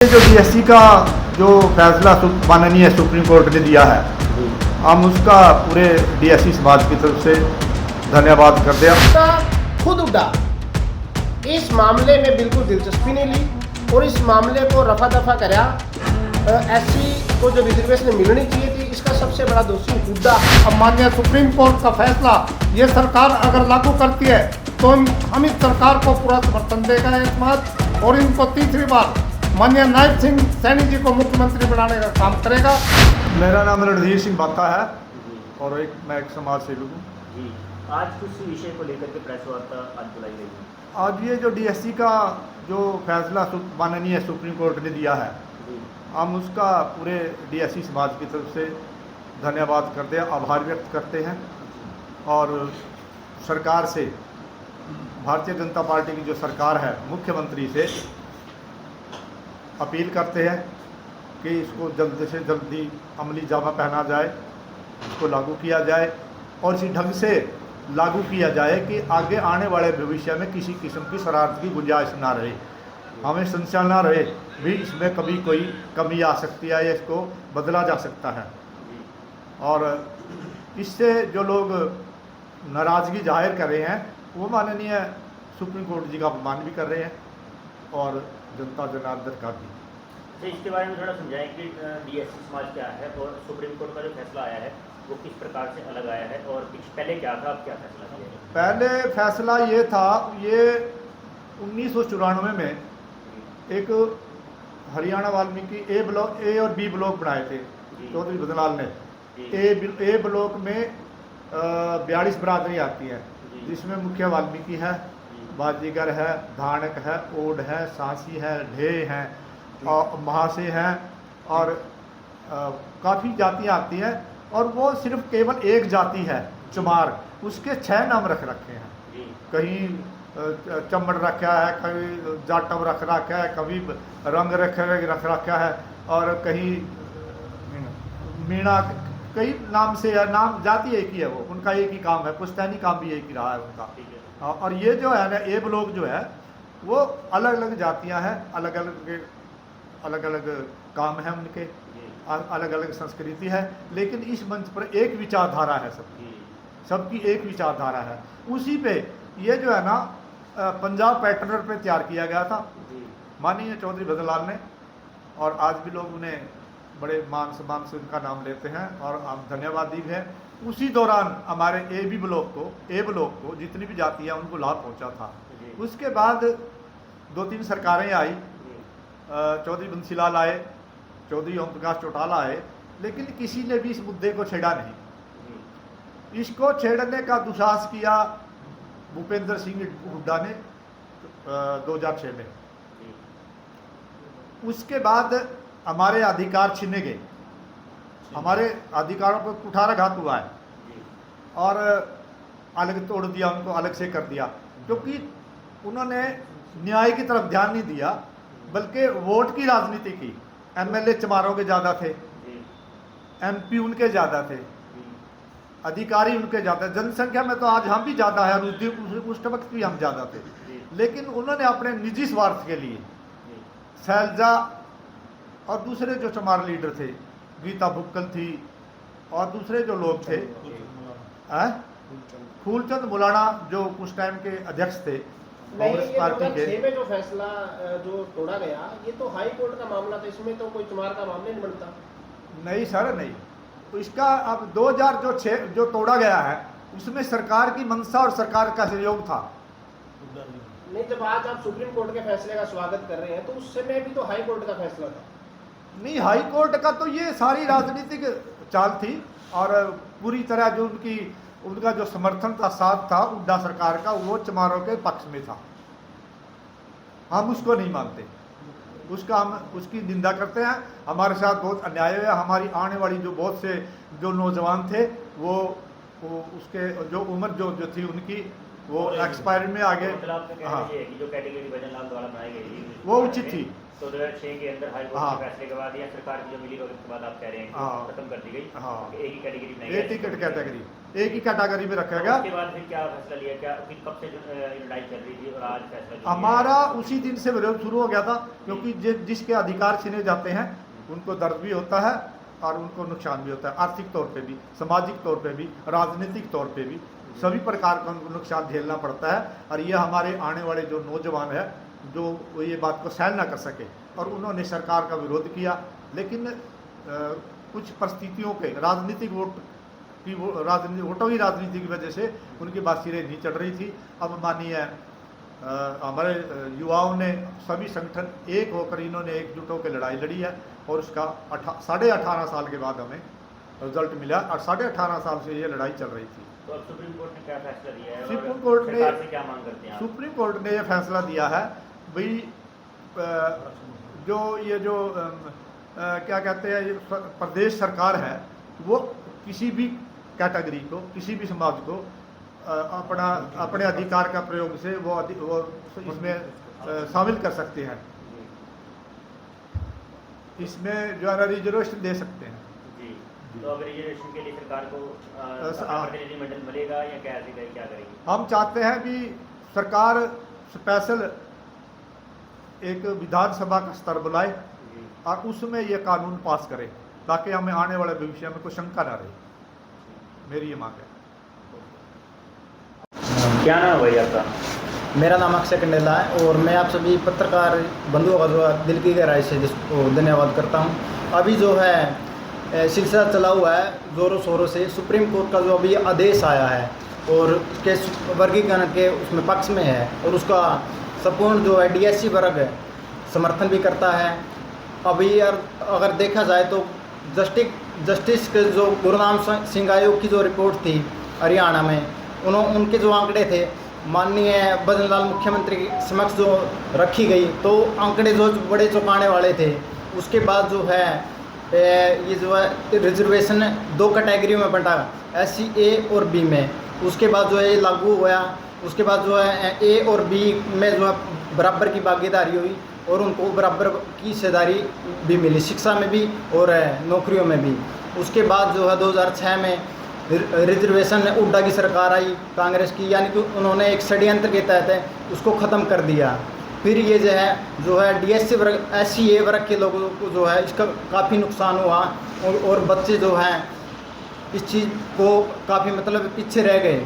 जो डीएससी का जो फैसला माननीय सुप्रीम कोर्ट ने दिया है, हम उसका पूरे डीएससी समाज की तरफ से धन्यवाद करते हैं। खुद उड़ा इस मामले में बिल्कुल दिलचस्पी नहीं ली और इस मामले को रफा दफा करा। एससी को जो रिजर्वेशन मिलनी चाहिए थी, इसका सबसे बड़ा दोषी हुड्डा। अब माननीय सुप्रीम कोर्ट का फैसला ये सरकार अगर लागू करती है तो हम इस सरकार को पूरा समर्थन देगा एक मत, और इनको तीसरी बार माननीय नायब सिंह सैनी जी को मुख्यमंत्री बनाने का काम करेगा। मेरा नाम रणधीर सिंह बाता है और मैं एक समाज सेवक हूँ। जी, आज किस विषय को लेकर के प्रेस वार्ता आज बुलाई गई है? आज ये जो डीएससी का जो फैसला माननीय सुप्रीम कोर्ट ने दिया है, हम उसका पूरे डीएससी समाज की तरफ से धन्यवाद करते हैं, आभार व्यक्त करते हैं और सरकार से, भारतीय जनता पार्टी की जो सरकार है, मुख्यमंत्री से अपील करते हैं कि इसको जल्द से जल्दी अमली जामा पहना जाए, इसको लागू किया जाए और इसी ढंग से लागू किया जाए कि आगे आने वाले भविष्य में किसी किस्म की शरारत की गुंजाइश ना रहे, हमें संशय ना रहे भी इसमें कभी कोई कमी आ सकती है या इसको बदला जा सकता है। और इससे जो लोग नाराज़गी जाहिर कर रहे हैं वो माननीय सुप्रीम कोर्ट जी का अपमान भी कर रहे हैं और जनता जनार्दन का भी। तो इसके बारे में थोड़ा समझाएं कि डीएससी समाज क्या है और सुप्रीम कोर्ट का जो फैसला आया है वो किस प्रकार से अलग आया है और पहले क्या था, अब क्या फैसला किया है? पहले फैसला ये था, ये 1994 में एक हरियाणा वाल्मीकि ए और बी ब्लॉक बनाए थे चौधरी भदलाल ने। ए ब्लॉक में 42 बरादरी आती है, जिसमें मुख्य वाल्मीकि है, बाजीगर है, धानक है, ओड है, सांसी है, ढे हैं और महासे हैं और काफ़ी जातियाँ आती हैं। और वो सिर्फ केवल एक जाति है चमार, उसके 6 नाम रख रखे हैं। कहीं चमड़ रखा है, कभी जाटव रख रखा है, कभी रंग रख रखा है और कहीं मीणा, कई नाम से है। नाम जाति एक ही है, वो उनका एक ही काम है, पुश्तैनी काम भी एक ही रहा है उनका। और ये जो है ना ए ब्लॉक जो है वो अलग अलग जातियां हैं, अलग अलग काम है उनके, अलग अलग संस्कृति है, लेकिन इस मंच पर एक विचारधारा है, सबकी एक विचारधारा है। उसी पे ये जो है ना पंजाब पैटर्न पे तैयार किया गया था माननीय चौधरी भदलाल ने, और आज भी लोग उन्हें बड़े मान सम्मान से उनका नाम लेते हैं और हम धन्यवादी भी हैं। उसी दौरान हमारे ए ब्लॉक को जितनी भी जातियाँ उनको लाभ पहुंचा था। उसके बाद 2-3 सरकारें आई, चौधरी बंसीलाल आए, चौधरी ओम प्रकाश चौटाला आए, लेकिन किसी ने भी इस मुद्दे को छेड़ा नहीं। इसको छेड़ने का दुसाहस किया भूपेंद्र सिंह हुड्डा ने 2006 में। उसके बाद हमारे अधिकार छीने गए, हमारे अधिकारों पर कुठाराघात हुआ है और अलग तोड़ दिया, उनको अलग से कर दिया, क्योंकि उन्होंने न्याय की तरफ ध्यान नहीं दिया बल्कि वोट की राजनीति की। एमएलए चमारों के ज़्यादा थे, एमपी उनके ज़्यादा थे, अधिकारी उनके ज़्यादा, जनसंख्या में तो आज हम भी ज़्यादा है, उस वक्त भी हम ज़्यादा थे, लेकिन उन्होंने अपने निजी स्वार्थ के लिए शैलजा और दूसरे जो चमार लीडर थे, गीता बुक्कल थी और दूसरे जो लोग थे, फूलचंद मुलाना जो उस टाइम के अध्यक्ष थे कांग्रेस पार्टी के। 2006 में जो फैसला जो तोड़ा गया, ये तो हाई कोर्ट का मामला था, इसमें तो कोई चमार का मामला नहीं बनता। नहीं सर, नहीं। तो इसका अब 2006 जो तोड़ा गया है उसमें सरकार की मंशा और सरकार का सहयोग था। नहीं, जब आज आप सुप्रीम कोर्ट के फैसले का स्वागत कर रहे हैं तो उस समय भी तो हाई कोर्ट का फैसला था। नहीं, हाई कोर्ट का तो ये सारी राजनीतिक चाल थी और पूरी तरह जो उनका जो समर्थन था, साथ था हुड्डा सरकार का, वो चमारों के पक्ष में था। हम उसको नहीं मानते, हम उसकी निंदा करते हैं। हमारे साथ बहुत अन्याय है। हमारी आने वाली जो बहुत से जो नौजवान थे वो उसके जो उम्र जो थी उनकी वो एक्सपायर में आगे, हाँ, जो कैटेगरी वजन लाभ द्वारा बनाई गई वो उचित थी। तो 2006 के अंदर हाई कोर्ट हाँ। के फैसले के बाद या सरकार की जो मिली भगत के बाद आप कह रहे हैं कि हाँ। खत्म कर दी गई, हाँ। एक ही कैटेगरी बनाई एक टिकट कैटेगरी, एक ही कैटेगरी में रखा गया। उसके बाद फिर क्या फैसला लिया, क्या फिर कब से लड़ाई चल रही थी और आज फैसला जो लिया? हमारा उसी दिन से विरोध शुरू हो गया था, क्योंकि जिसके अधिकार छीने जाते हैं उनको दर्द भी होता है और उनको नुकसान भी होता है, आर्थिक तौर पे भी, सामाजिक तौर पे भी, राजनीतिक तौर पे भी, सभी प्रकार का उनको नुकसान झेलना पड़ता है। और ये हमारे आने वाले जो नौजवान है जो वो ये बात को सहन ना कर सके और उन्होंने सरकार का विरोध किया, लेकिन कुछ परिस्थितियों के राजनीतिक वोटों की राजनीति की वजह से उनकी बात सिरे नहीं चढ़ रही थी। अब मानिए हमारे युवाओं ने सभी संगठन एक होकर इन्होंने एकजुट होकर लड़ाई लड़ी है और उसका 18.5 साल के बाद हमें रिजल्ट मिला और 18.5 साल से ये लड़ाई चल रही थी। तो अब सुप्रीम कोर्ट ने क्या फैसला दिया है? सुप्रीम और कोर्ट ने सरकार से क्या मांग करते हैं आप? सुप्रीम कोर्ट ने ये फैसला दिया है भाई जो ये जो क्या कहते हैं, ये प्रदेश सरकार है वो किसी भी कैटेगरी को, किसी भी समाज को अपने अधिकार का प्रयोग से वो इसमें शामिल कर सकते हैं, इसमें जो है रिजर्वेशन दे सकते हैं। जी, तो अब रिजर्वेशन के लिए सरकार को प्रतिनिधिमंडल मिलेगा या क्या करेगी? हम चाहते हैं कि सरकार स्पेशल एक विधानसभा का स्तर बुलाए और उसमें ये कानून पास करे ताकि हमें आने वाले भविष्य में कोई शंका ना रहे। मेरी ये मांग है। क्या नाम है भाई आपका? मेरा नाम अक्षय कंडेला है और मैं आप सभी पत्रकार बंधुओं का जो दिल की गहराई से जिसको धन्यवाद करता हूं। अभी जो है सिलसिला चला हुआ है ज़ोरों शोरों से। सुप्रीम कोर्ट का जो अभी आदेश आया है और उसके वर्गीकरण के उसमें पक्ष में है और उसका संपूर्ण जो है डीएससी वर्ग समर्थन भी करता है। अभी अगर देखा जाए तो जस्टिस के जो गुरुनाम सिंह आयोग की जो रिपोर्ट थी हरियाणा में, उनके जो आंकड़े थे माननीय भजन लाल मुख्यमंत्री के समक्ष जो रखी गई तो आंकड़े जो बड़े चौंकाने वाले थे। उसके बाद जो है ये जो है रिजर्वेशन 2 कैटेगरियों में बंटा, SC A और B में। उसके बाद जो है ये लागू हुआ। उसके बाद जो है A और B में जो है बराबर की भागीदारी हुई और उनको बराबर की हिस्सेदारी भी मिली, शिक्षा में भी और नौकरियों में भी। उसके बाद जो है 2006 में रिजर्वेशन हुड्डा की सरकार आई कांग्रेस की, यानी कि उन्होंने एक षड्यंत्र के तहत उसको ख़त्म कर दिया। फिर ये जो है DSC वर्ग SC A वर्ग के लोगों को जो है इसका काफ़ी नुकसान हुआ और बच्चे जो हैं इस चीज़ को काफ़ी मतलब पीछे रह गए।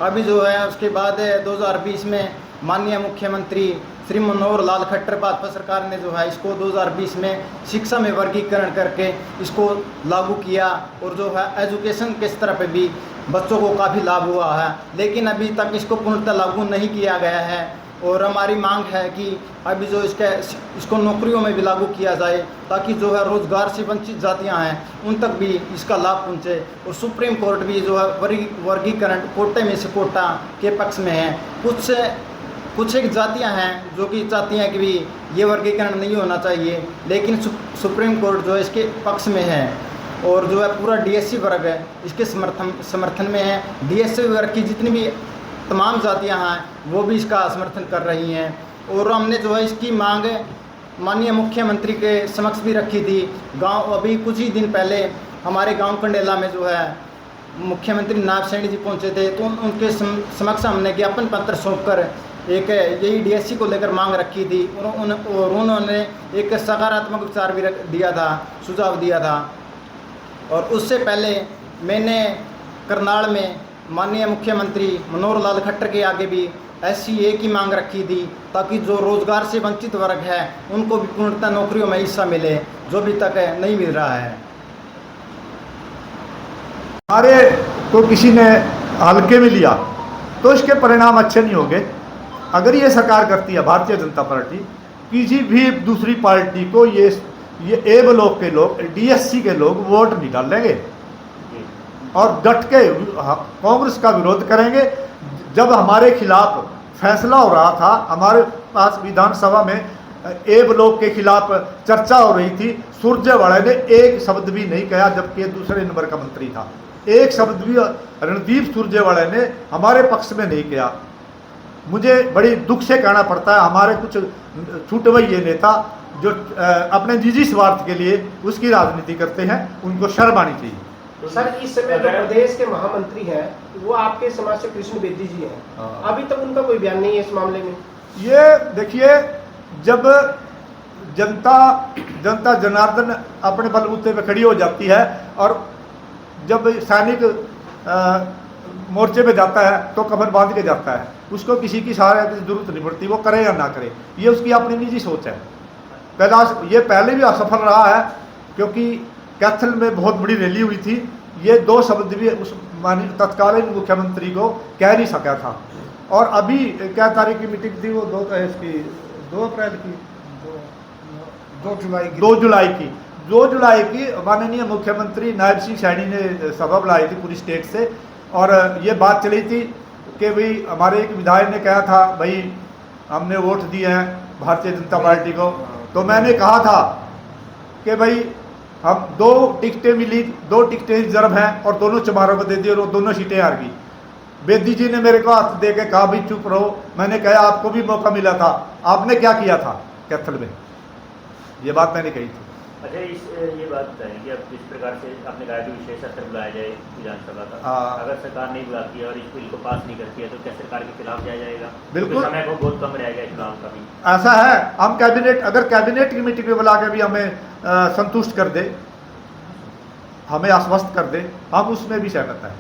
अभी जो है उसके बाद 2020 में माननीय मुख्यमंत्री श्री मनोहर लाल खट्टर भाजपा सरकार ने जो है इसको 2020 में शिक्षा में वर्गीकरण करके इसको लागू किया और जो है एजुकेशन के स्तर पे भी बच्चों को काफ़ी लाभ हुआ है, लेकिन अभी तक इसको पूर्णतः लागू नहीं किया गया है। और हमारी मांग है कि अभी जो इसको नौकरियों में भी लागू किया जाए ताकि जो है रोज़गार से वंचित जातियां हैं उन तक भी इसका लाभ पहुंचे। और सुप्रीम कोर्ट भी जो है वर्गीकरण कोटे में से कोटा के पक्ष में है। कुछ एक जातियां हैं जो कि चाहती हैं कि भी ये वर्गीकरण नहीं होना चाहिए, लेकिन सुप्रीम कोर्ट जो है इसके पक्ष में है और जो है पूरा DSC वर्ग है इसके समर्थन में है। DSC वर्ग की जितनी भी तमाम जातियां हैं वो भी इसका समर्थन कर रही हैं। और हमने जो है इसकी मांग माननीय मुख्यमंत्री के समक्ष भी रखी थी। अभी कुछ ही दिन पहले हमारे गांव कंडेला में जो है मुख्यमंत्री नायब सैनी जी पहुंचे थे तो उनके समक्ष हमने ज्ञापन पत्र सौंपकर एक यही DSC को लेकर मांग रखी थी और उन्होंने एक सकारात्मक विचार भी दिया था, सुझाव दिया था। और उससे पहले मैंने करनाल में माननीय मुख्यमंत्री मनोहर लाल खट्टर के आगे भी SC A की मांग रखी थी ताकि जो रोज़गार से वंचित वर्ग है उनको भी पूर्णतः नौकरियों में हिस्सा मिले, जो भी तक नहीं मिल रहा है। हमारे को किसी ने हल्के में लिया तो इसके परिणाम अच्छे नहीं होंगे। अगर ये सरकार करती है भारतीय जनता पार्टी, किसी भी दूसरी पार्टी को ये A ब्लॉक के लोग, DSC के लोग वोट नहीं डालेंगे और डट के कांग्रेस का विरोध करेंगे। जब हमारे खिलाफ फैसला हो रहा था, हमारे पास विधानसभा में A ब्लॉक के खिलाफ चर्चा हो रही थी, सुरजेवाला ने एक शब्द भी नहीं कहा जबकि दूसरे नंबर का मंत्री था। एक शब्द भी रणदीप सुरजेवाला ने हमारे पक्ष में नहीं किया। मुझे बड़ी दुख से कहना पड़ता है, हमारे कुछ छूटवैये नेता जो अपने निजी स्वार्थ के लिए उसकी राजनीति करते हैं, उनको शर्म आनी चाहिए। तो सर इस समय जो प्रदेश के महामंत्री हैं वो आपके समाज से कृष्ण बेदी जी हैं, हाँ। अभी तक उनका कोई बयान नहीं है इस मामले में। ये देखिए, जब जनता जनार्दन अपने बलबूते पे खड़ी हो जाती है और जब सैनिक मोर्चे पे जाता है तो कमर बांध के जाता है, उसको किसी की सहायता की जरूरत नहीं पड़ती, वो करे या ना करे, ये उसकी अपनी निजी सोच है। ये पहले भी असफल रहा है, क्योंकि कैथल में बहुत बड़ी रैली हुई थी, ये 2 शब्द भी उस माननीय तत्कालीन मुख्यमंत्री को कह नहीं सका था। और अभी क्या तारीख की मीटिंग थी वो 2 अप्रैल की 2 जुलाई की माननीय मुख्यमंत्री नायब सिंह सैनी ने सभा बुलाई थी पूरी स्टेट से, और ये बात चली थी कि भाई हमारे एक विधायक ने कहा था भाई हमने वोट दिए हैं भारतीय जनता पार्टी को, तो मैंने कहा था कि भाई हम 2 टिकटें मिली, 2 टिकटें रिजर्व हैं और दोनों चमारों को दे दी और वो दोनों सीटें हार गई। बेदी जी ने मेरे को हाथ दे के कहा भाई चुप रहो, मैंने कहा आपको भी मौका मिला था, आपने क्या किया था कैथल में, ये बात मैंने कही थी। अच्छा, ये बात बताएं कि अब जिस प्रकार से आपने कहा कि विशेष सत्र बुलाया जाए विधानसभा का, हाँ। अगर सरकार नहीं बुलाती है और इस बिल को पास नहीं करती है तो क्या सरकार के खिलाफ जाया जाएगा? बिल्कुल। समय को बहुत कम रहेगा चुनाव का भी। ऐसा है, हम अगर कैबिनेट की मीटिंग में बुला के भी हमें संतुष्ट कर दे, हमें आश्वस्त कर दे, हम उसमें भी सहमत हैं।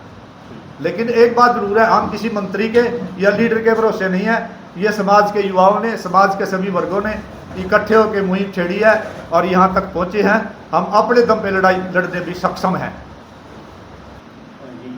लेकिन एक बात जरूर है, हम किसी मंत्री के या लीडर के भरोसे नहीं है, ये समाज के युवाओं ने, समाज के सभी वर्गों ने इकट्ठे होकर मुहिम छेड़ी है और यहाँ तक पहुँचे हैं। हम अपने दम पे लड़ाई लड़ने भी सक्षम हैं। जी,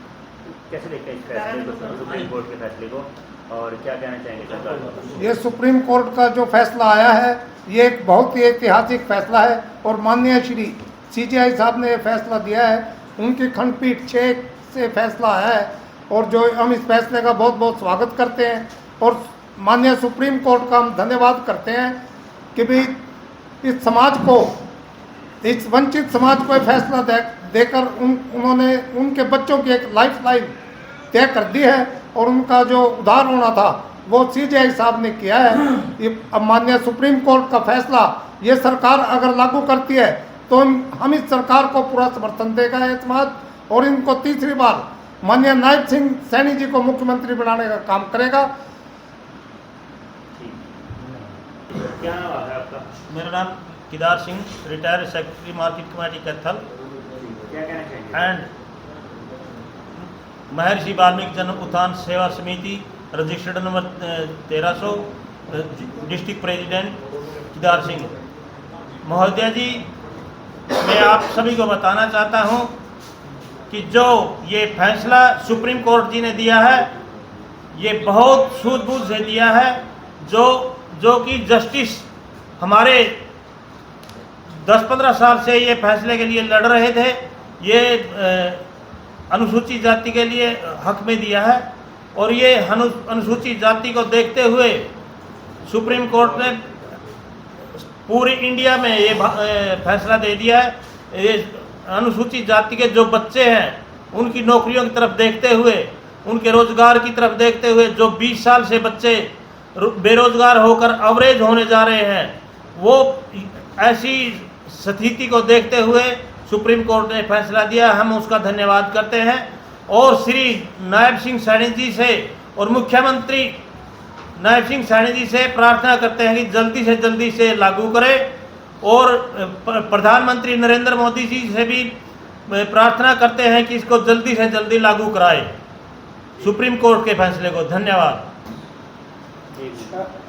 कैसे देखते हैं इस फैसले को, सुप्रीम कोर्ट के फैसले को, और क्या कहना चाहेंगे सरकार को? ये सुप्रीम कोर्ट का जो फैसला आया है ये एक बहुत ही ऐतिहासिक फैसला है और माननीय श्री CJI साहब ने फैसला दिया है, उनकी खंडपीठ 6 से फैसला आया है और जो हम इस फैसले का बहुत बहुत स्वागत करते हैं और माननीय सुप्रीम कोर्ट का हम धन्यवाद करते हैं कि भी इस समाज को, इस वंचित समाज को फैसला देकर उन्होंने उनके बच्चों की एक लाइफलाइन तय कर दी है और उनका जो उद्धार होना था वो CJI साहब ने किया है। ये अब माननीय सुप्रीम कोर्ट का फैसला ये सरकार अगर लागू करती है तो हम इस सरकार को पूरा समर्थन देगा एतमाद, और इनको तीसरी बार माननीय नायब सिंह सैनी जी को मुख्यमंत्री बनाने का काम करेगा। क्या नाम है आपका? मेरा नाम Kedar Singh, retired secretary market committee Kaithal क्या कहना चाहेंगे? एंड महर्षि वाल्मीकि जन्म उत्थान सेवा समिति registered number 1300, district president Kedar Singh. महोदय जी, मैं आप सभी को बताना चाहता हूं कि जो ये फैसला सुप्रीम कोर्ट जी ने दिया है ये बहुत सूझबूझ से दिया है, जो कि जस्टिस हमारे 10-15 साल से ये फैसले के लिए लड़ रहे थे, ये अनुसूचित जाति के लिए हक में दिया है। और ये अनुसूचित जाति को देखते हुए सुप्रीम कोर्ट ने पूरे इंडिया में ये फैसला दे दिया है। ये अनुसूचित जाति के जो बच्चे हैं उनकी नौकरियों की तरफ देखते हुए, उनके रोजगार की तरफ देखते हुए, जो 20 साल से बच्चे बेरोजगार होकर अवरेज होने जा रहे हैं, वो ऐसी स्थिति को देखते हुए सुप्रीम कोर्ट ने फैसला दिया। हम उसका धन्यवाद करते हैं और श्री नायब सिंह सैनी जी से और मुख्यमंत्री नायब सिंह सैनी जी से प्रार्थना करते हैं कि जल्दी से जल्दी से लागू करें, और प्रधानमंत्री नरेंद्र मोदी जी से भी प्रार्थना करते हैं कि इसको जल्दी से जल्दी लागू कराए सुप्रीम कोर्ट के फैसले को। धन्यवाद।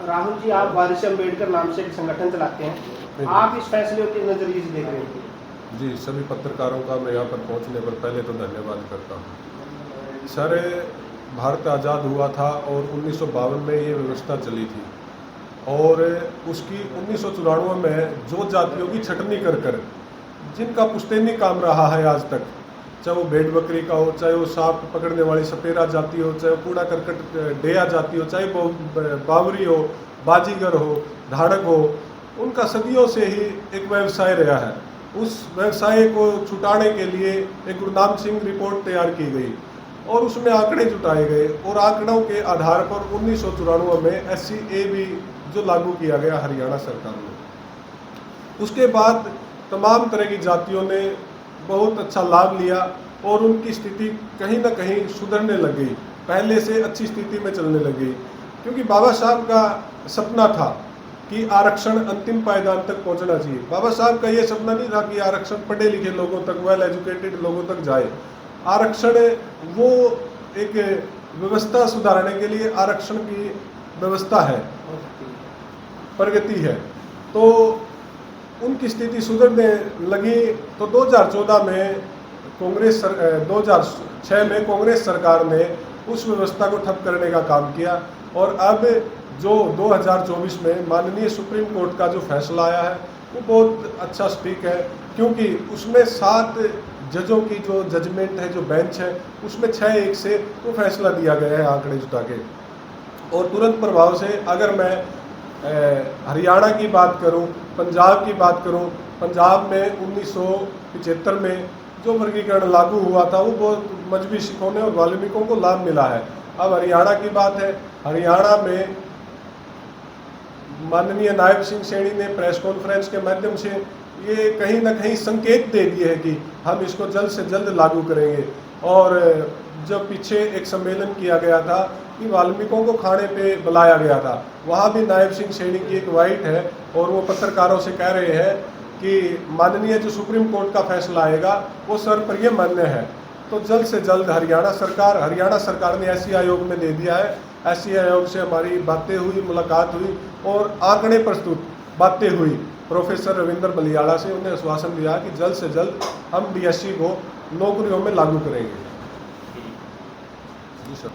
राहुल जी, आप वारिस अम्बेडकर नाम से एक संगठन चलाते हैं, आप इस फैसले को किस नजरिए से देख रहे हैं? जी, सभी पत्रकारों का मैं यहाँ पर पहुँचने पर पहले तो धन्यवाद करता हूँ। सर, भारत आज़ाद हुआ था और 1952 में ये व्यवस्था चली थी और उसकी 1994 में जो जातियों की छटनी कर जिनका पुश्तैनी काम रहा है आज तक, चाहे वो भेड़ बकरी का हो, चाहे वो सांप पकड़ने वाली सपेरा जाति हो, चाहे कूड़ा करकट डेया जाति हो, चाहे बावरी हो, बाजीगर हो, धाड़क हो, उनका सदियों से ही एक व्यवसाय रहा है। उस व्यवसाय को छुटाने के लिए एक गुरनाम सिंह रिपोर्ट तैयार की गई और उसमें आंकड़े जुटाए गए और आंकड़ों के आधार पर 1994 में SCA भी जो लागू किया गया हरियाणा सरकार में। उसके बाद तमाम तरह की जातियों ने बहुत अच्छा लाभ लिया और उनकी स्थिति कहीं ना कहीं सुधरने लग गई, पहले से अच्छी स्थिति में चलने लग गई, क्योंकि बाबा साहब का सपना था कि आरक्षण अंतिम पायदान तक पहुंचना चाहिए। बाबा साहब का ये सपना नहीं था कि आरक्षण पढ़े लिखे लोगों तक, वेल एजुकेटेड लोगों तक जाए। आरक्षण वो एक व्यवस्था सुधारने के लिए आरक्षण की व्यवस्था है, प्रगति है। तो उनकी स्थिति सुधरने लगी तो 2014 में 2006 में कांग्रेस सरकार ने उस व्यवस्था को ठप करने का काम किया और अब जो 2024 में माननीय सुप्रीम कोर्ट का जो फैसला आया है वो बहुत अच्छा स्पीक है, क्योंकि उसमें 7 जजों की जो जजमेंट है, जो बेंच है, उसमें 6-1 से वो फैसला दिया गया है आंकड़े जुटा के। और तुरंत प्रभाव से अगर मैं हरियाणा की बात करूं, पंजाब की बात करूं, पंजाब में 1975 में जो वर्गीकरण लागू हुआ था वो बहुत मजहबी सिखों ने और वाल्मीकियों को लाभ मिला है। अब हरियाणा की बात है, हरियाणा में माननीय नायब सिंह सैनी ने प्रेस कॉन्फ्रेंस के माध्यम से ये कहीं ना कहीं संकेत दे दिए हैं कि हम इसको जल्द से जल्द लागू करेंगे। और जब पीछे एक सम्मेलन किया गया था कि वाल्मीकियों को खाने पे बुलाया गया था, वहाँ भी नायब सिंह सैनी की एक वाइट है और वो पत्रकारों से कह रहे हैं कि माननीय जो सुप्रीम कोर्ट का फैसला आएगा वो सर पर ये मान्य है। तो जल्द से जल्द हरियाणा सरकार ने ऐसी आयोग में दे दिया है। ऐसी आयोग से हमारी बातें हुई, मुलाकात हुई और आंकड़े प्रस्तुत बातें हुई प्रोफेसर रविंद्र बलियाड़ा से। उन्हें आश्वासन दिया कि जल्द से जल्द हम DSC को नौकरियों में लागू करेंगे। जी सर।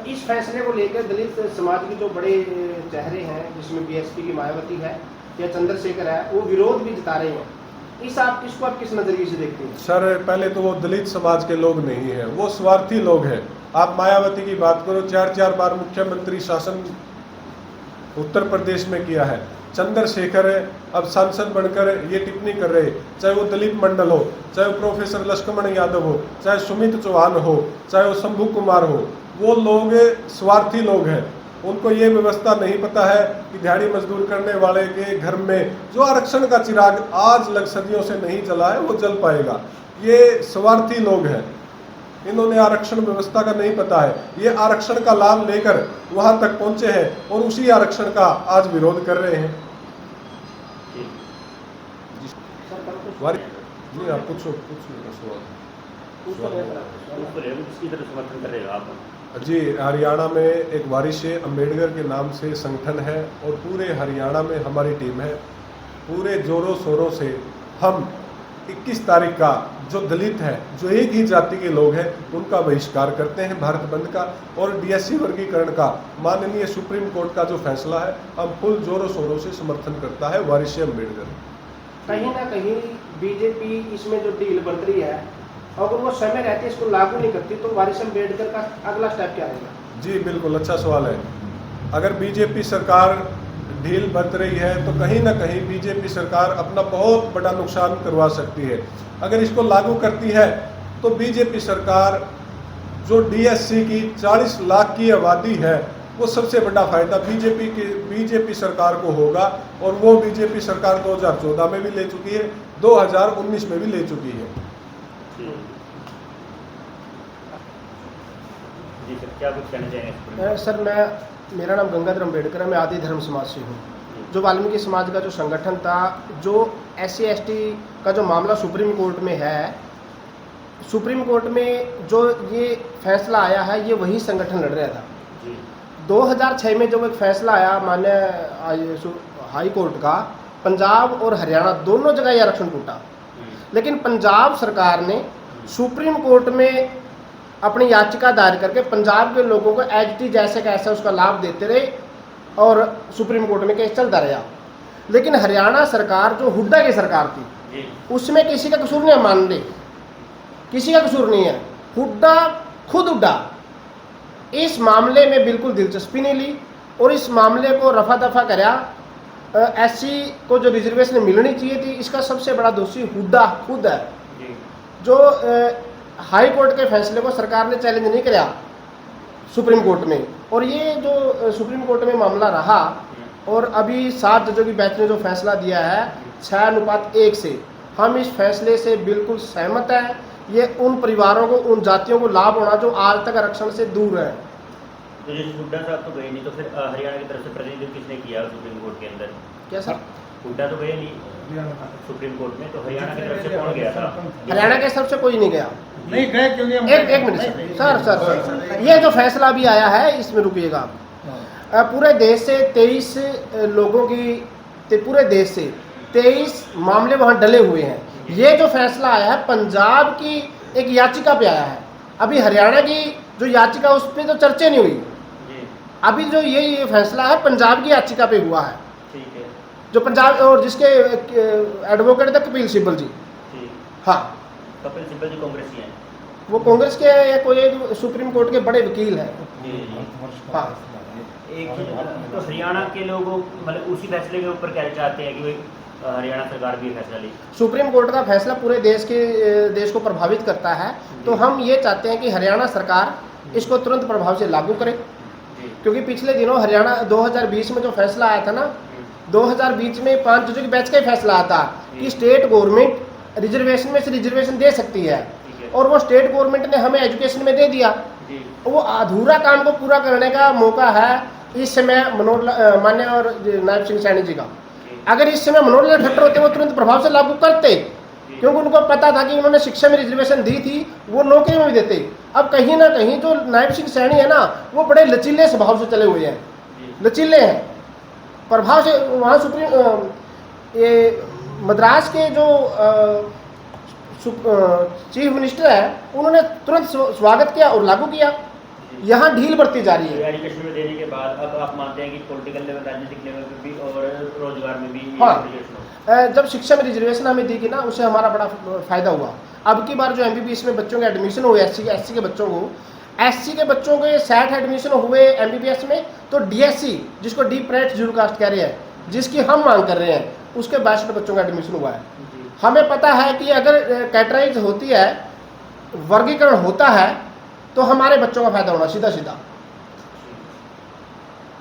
इस फैसले को लेकर दलित समाज के जो बड़े चेहरे हैं, जिसमें BSP की मायावती है या चंद्रशेखर है, वो विरोध भी जता रहे हैं। इसको आप किस नजरिए से देखते हैं? सर पहले तो वो दलित समाज के लोग नहीं है, वो स्वार्थी लोग हैं। आप मायावती की बात करो, 4 बार मुख्यमंत्री शासन उत्तर प्रदेश में किया है। चंद्रशेखर है अब सांसद बनकर ये टिप्पणी कर रहे, चाहे वो दिलीप मंडल हो, चाहे वो प्रोफेसर लक्ष्मण यादव हो, चाहे सुमित चौहान हो, चाहे वो शंभू कुमार हो, वो लोग स्वार्थी लोग हैं। उनको ये व्यवस्था नहीं पता है कि दिहाड़ी मजदूर करने वाले के घर में जो आरक्षण का चिराग आज लग सदियों से नहीं जला है वो जल पाएगा। ये स्वार्थी लोग हैं, इन्होंने आरक्षण व्यवस्था का नहीं पता है। ये आरक्षण का लाभ लेकर वहां तक पहुंचे हैं और उसी आरक्षण का आज विरोध कर रहे हैं। जी आप कुछ सवाल किसकी तरफ समर्थन कर रहे हो आप? जी, हरियाणा में एक वारिश अम्बेडकर के नाम से संगठन है और पूरे हरियाणा में हमारी टीम है। पूरे जोरों शोरों से हम 21 तारीख का जो दलित है, जो एक ही जाति के लोग हैं, उनका बहिष्कार करते हैं भारत बंद का। और DSC वर्गीकरण का माननीय सुप्रीम कोर्ट का जो फैसला है, हम फुल जोरों शोरों से समर्थन करता है वारिश अम्बेडकर। कहीं ना कहीं बीजेपी इसमें जो डील बन रही है, अगर वो समय रहते इसको लागू नहीं करती तो वारिस अम्बेडकर का अगला स्टेप क्या रहेगा? जी बिल्कुल, अच्छा सवाल है। अगर बीजेपी सरकार ढील बरत रही है तो कहीं ना कहीं बीजेपी सरकार अपना बहुत बड़ा नुकसान करवा सकती है। अगर इसको लागू करती है तो बीजेपी सरकार जो DSC की 40 लाख की आबादी है, वो सबसे बड़ा फायदा बीजेपी सरकार को होगा। और वो बीजेपी सरकार 2014 में भी ले चुकी है, 2019 में भी ले चुकी है। जी सर, क्या कुछ कहना चाहेंगे? सर मेरा नाम गंगाधर अम्बेडकर है, मैं आदि धर्म समाज से हूँ। जो वाल्मीकि समाज का जो संगठन था, जो SC/ST का जो मामला सुप्रीम कोर्ट में है, सुप्रीम कोर्ट में जो ये फैसला आया है, ये वही संगठन लड़ रहा था। 2006 में जब एक फैसला आया माननीय हाई कोर्ट का, पंजाब और हरियाणा दोनों जगह ये आरक्षण टूटा। लेकिन पंजाब सरकार ने सुप्रीम कोर्ट में अपनी याचिका दायर करके पंजाब के लोगों को HT जैसे कैसे उसका लाभ देते रहे और सुप्रीम कोर्ट में केस चलता रहा। लेकिन हरियाणा सरकार जो हुड्डा की सरकार थी, उसमें किसी का कसूर नहीं है, मान ले किसी का कसूर नहीं है, हुड्डा खुद हुड्डा इस मामले में बिल्कुल दिलचस्पी नहीं ली और इस मामले को रफा दफा करा। SC को जो रिजर्वेशन मिलनी चाहिए थी, इसका सबसे बड़ा दोषी हुड्डा खुद है। जो हाई कोर्ट के फैसले को सरकार ने चैलेंज नहीं किया सुप्रीम कोर्ट में, और ये जो सुप्रीम कोर्ट में मामला रहा और अभी 7 जजों की बेंच ने जो फैसला दिया है 6:1 से, हम इस फैसले से बिल्कुल सहमत हैं। ये उन परिवारों को, उन जातियों को लाभ होना जो आज तक आरक्षण से दूर है। तो जैसे हुड्डा साहब तो गए नहीं, तो फिर हरियाणा की तरफ से प्रतिनिधित्व किसने किया सुप्रीम कोर्ट के अंदर? क्या सर? हुड्डा तो गए नहीं सुप्रीम कोर्ट में, तो हरियाणा की तरफ से कौन गया था? हरियाणा के तरफ से कोई नहीं गया। नहीं गए क्योंकि हम एक मिनट सर, ये जो फैसला अभी आया है इसमें रुकिएगा आप। पूरे देश से 23 लोगों की, पूरे देश से 23 मामले वहाँ डले हुए हैं। ये जो फैसला आया है पंजाब की एक याचिका पे आया है। अभी हरियाणा की जो याचिका उस पर तो चर्चा नहीं हुई। जी, अभी जो ये फैसला है पंजाब की याचिका पे हुआ है, ठीक है, जो पंजाब और जिसके एडवोकेट थे कपिल सिब्बल जी। ठीक। हाँ, कपिल सिब्बल जी कांग्रेसी हैं। वो कांग्रेस के या कोई एक सुप्रीम कोर्ट के बड़े वकील हैं। जी जी। हाँ, एक तो हरियाणा के लोगों मतलब उसी फैसले के ऊपर क्या चाहते हैं कि भाई हरियाणा सरकार भी फैसला ली? सुप्रीम कोर्ट का फैसला पूरे देश को प्रभावित करता है, तो हम ये चाहते हैं कि हरियाणा सरकार इसको तुरंत प्रभाव से लागू करे। जी, क्योंकि पिछले दिनों हरियाणा 2020 में जो फैसला आया था ना, 2020 में 5 जजों की बेंच का ही फैसला आता कि स्टेट गवर्नमेंट रिजर्वेशन में से रिजर्वेशन दे सकती है, ठीक है। और वो स्टेट गवर्नमेंट ने हमें एजुकेशन में दे दिया। जी, वो अधूरा काम को पूरा करने का मौका है इस समय मान्य और नायब सिंह सैनी जी का। अगर इस समय मनोहर लाल खट्टर होते वो तुरंत प्रभाव से लागू करते, क्योंकि उनको पता था कि उन्होंने शिक्षा में रिजर्वेशन दी थी, वो नौकरी में भी देते। अब कहीं ना कहीं जो नायब सिंह सैनी है ना, वो बड़े लचीले स्वभाव से चले हुए हैं, लचीले हैं प्रभाव से। वहाँ सुप्रीम ये मद्रास के जो चीफ मिनिस्टर है उन्होंने तुरंत स्वागत किया और लागू किया। यहाँ ढील बढ़ती जा रही है। कश्मीर में देने के बाद अब आप मानते हैं कि पॉलिटिकल लेवल, राजनीतिक लेवल पे भी और रोजगार में भी हाँ। रिजर्वेशन हो? जब शिक्षा में रिजर्वेशन हमें दी कि ना, उससे हमारा बड़ा फायदा हुआ। अब की बार जो MBBS में बच्चों के एडमिशन हुए, SC के बच्चों को, SC के बच्चों के 60 एडमिशन हुए MBBS में, तो DSC जिसको डीप प्राइवेट शेड्यूल कास्ट कह रहे हैं, जिसकी हम मांग कर रहे हैं, उसके 62 बच्चों का एडमिशन हुआ है। हमें पता है कि अगर कैटेगराइज होती है, वर्गीकरण होता है, तो हमारे बच्चों का फायदा होना सीधा सीधा।